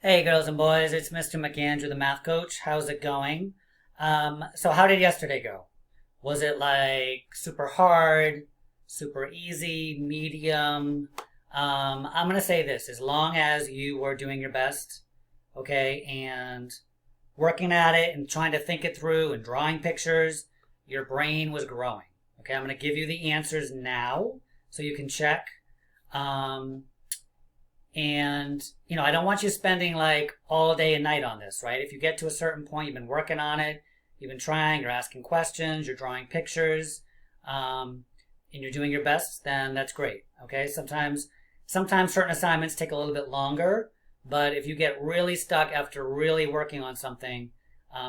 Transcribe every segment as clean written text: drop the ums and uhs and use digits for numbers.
Hey girls and boys, it's Mr. McAndrew, the math coach. How's it going? So how did yesterday go? Was it like super hard, super easy, medium? I'm gonna say this, as long as you were doing your best, okay, and working at it and trying to think it through and drawing pictures, your brain was growing. Okay, I'm gonna give you the answers now so you can check. Um, and, I don't want you spending like all day and night on this, right? If you get to a certain point, you've been working on it, you've been trying, you're asking questions, you're drawing pictures, and you're doing your best, then that's great. Okay. Sometimes certain assignments take a little bit longer, but if you get really stuck after really working on something,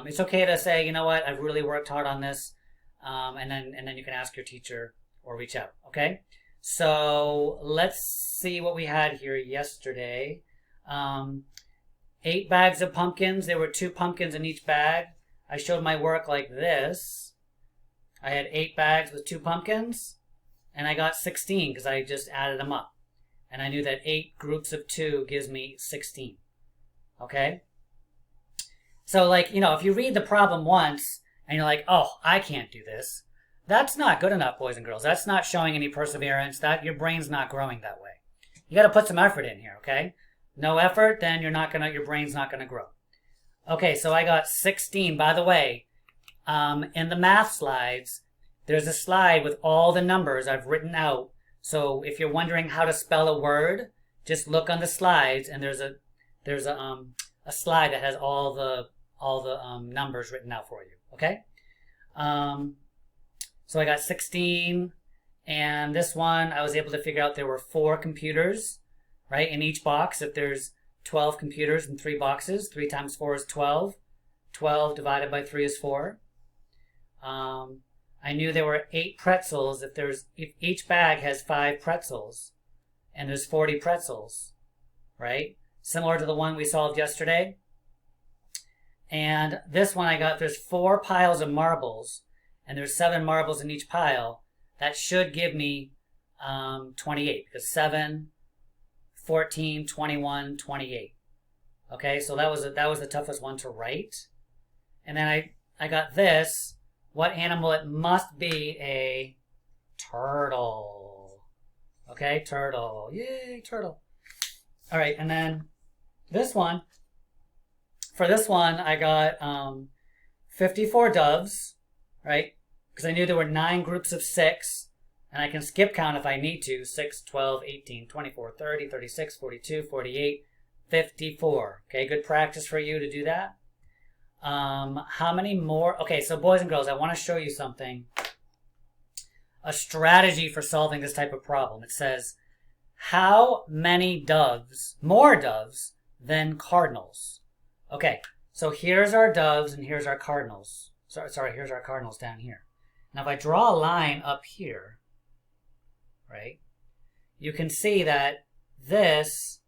it's okay to say, you know what, I've really worked hard on this, and then you can ask your teacher or reach out. Okay. So let's see what we had here yesterday. 8 bags of pumpkins. There were 2 pumpkins in each bag. I showed my work like this. I had 8 bags with 2 pumpkins, and I got 16 because I just added them up. And I knew that 8 groups of 2 gives me 16. Okay? So, if you read the problem once and you're like, oh, I can't do this, that's not good enough, boys and girls. That's not showing any perseverance. That your brain's not growing that way. You got to put some effort in here, okay? No effort, then your brain's not gonna grow. Okay, so I got 16. By the way, in the math slides, there's a slide with all the numbers I've written out. So if you're wondering how to spell a word, just look on the slides, and there's a slide that has all the numbers written out for you. Okay. So I got 16, and this one I was able to figure out there were 4 computers, right, in each box. If there's 12 computers in 3 boxes, 3 times 4 is 12. 12 divided by 3 is 4. I knew there were 8 pretzels if each bag has 5 pretzels, and there's 40 pretzels, right? Similar to the one we solved yesterday. And this one I got, there's 4 piles of marbles, and there's 7 marbles in each pile. That should give me 28, because 7, 14, 21, 28. Okay, so that was the toughest one to write. And then I got this. What animal? It must be a turtle. Okay, turtle. Yay, turtle. All right, and then this one. For this one, I got 54 doves, right? Because I knew there were 9 groups of 6, and I can skip count if I need to. 6, 12, 18, 24, 30, 36, 42, 48, 54. Okay, good practice for you to do that. How many more? Okay, so boys and girls, I want to show you something. A strategy for solving this type of problem. It says, how many doves, more doves than cardinals? Okay, so here's our doves and here's our cardinals. Sorry, here's our cardinals down here. Now if I draw a line up here, right, you can see that this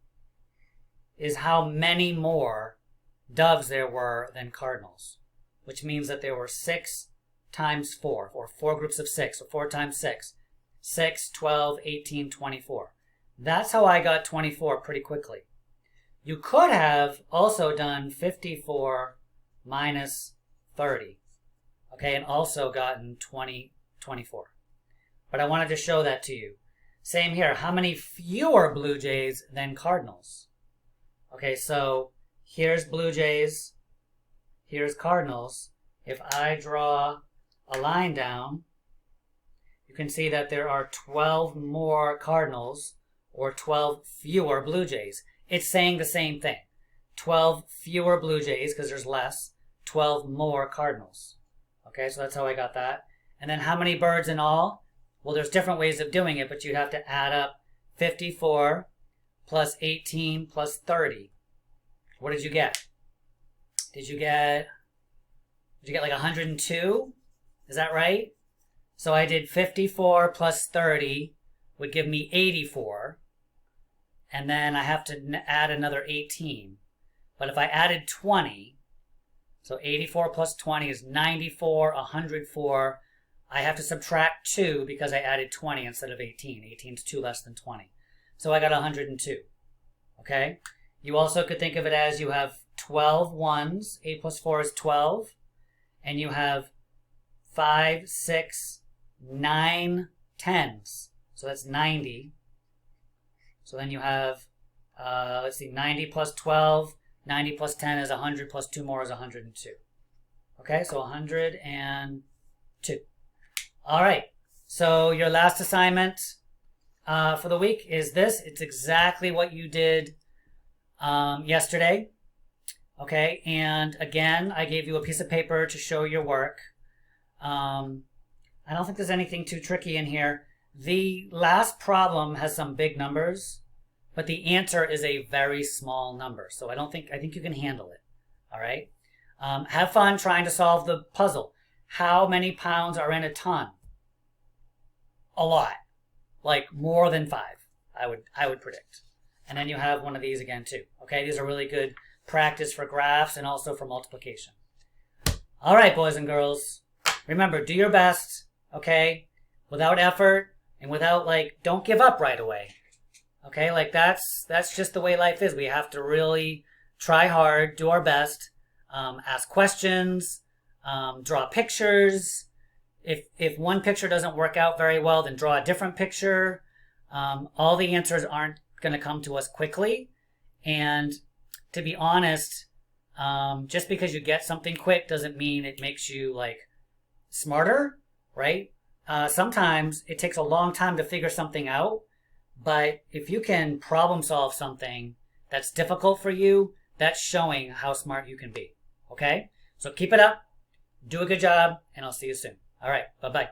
is how many more doves there were than cardinals, which means that there were 6 times 4, or 4 groups of 6, or 4 times 6. 6, 12, 18, 24. That's how I got 24 pretty quickly. You could have also done 54 minus 30, okay, and also gotten 24. But I wanted to show that to you. Same here. How many fewer Blue Jays than Cardinals? Okay, so here's Blue Jays, here's Cardinals. If I draw a line down, you can see that there are 12 more Cardinals or 12 fewer Blue Jays. It's saying the same thing. 12 fewer Blue Jays because there's less, 12 more Cardinals. Okay, so that's how I got that. And then how many birds in all? Well, there's different ways of doing it, but you'd have to add up 54 plus 18 plus 30. What did you get? Did you get like 102? Is that right? So I did 54 plus 30 would give me 84. And then I have to add another 18. But if I added 20, so 84 plus 20 is 94, 104. I have to subtract 2 because I added 20 instead of 18. 18 is 2 less than 20. So I got 102. Okay? You also could think of it as you have 12 ones. 8 plus 4 is 12. And you have 5, 6, 9 tens. So that's 90. So then you have, let's see, 90 plus 12. 90 plus 10 is 100 plus 2 more is 102. Okay, so 102. All right, so your last assignment for the week is this. It's exactly what you did yesterday. Okay, and again, I gave you a piece of paper to show your work. I don't think there's anything too tricky in here. The last problem has some big numbers, but the answer is a very small number. So I think you can handle it. All right. Have fun trying to solve the puzzle. How many pounds are in a ton? A lot. Like more than 5, I would predict. And then you have one of these again too. Okay, these are really good practice for graphs and also for multiplication. All right, boys and girls. Remember, do your best, okay? Without effort and without don't give up right away. Okay, that's just the way life is. We have to really try hard, do our best, ask questions, draw pictures. If one picture doesn't work out very well, then draw a different picture. All the answers aren't going to come to us quickly. And to be honest, just because you get something quick doesn't mean it makes you smarter, right? Sometimes it takes a long time to figure something out. But if you can problem solve something that's difficult for you, that's showing how smart you can be. Okay? So keep it up, do a good job, and I'll see you soon. All right, bye-bye.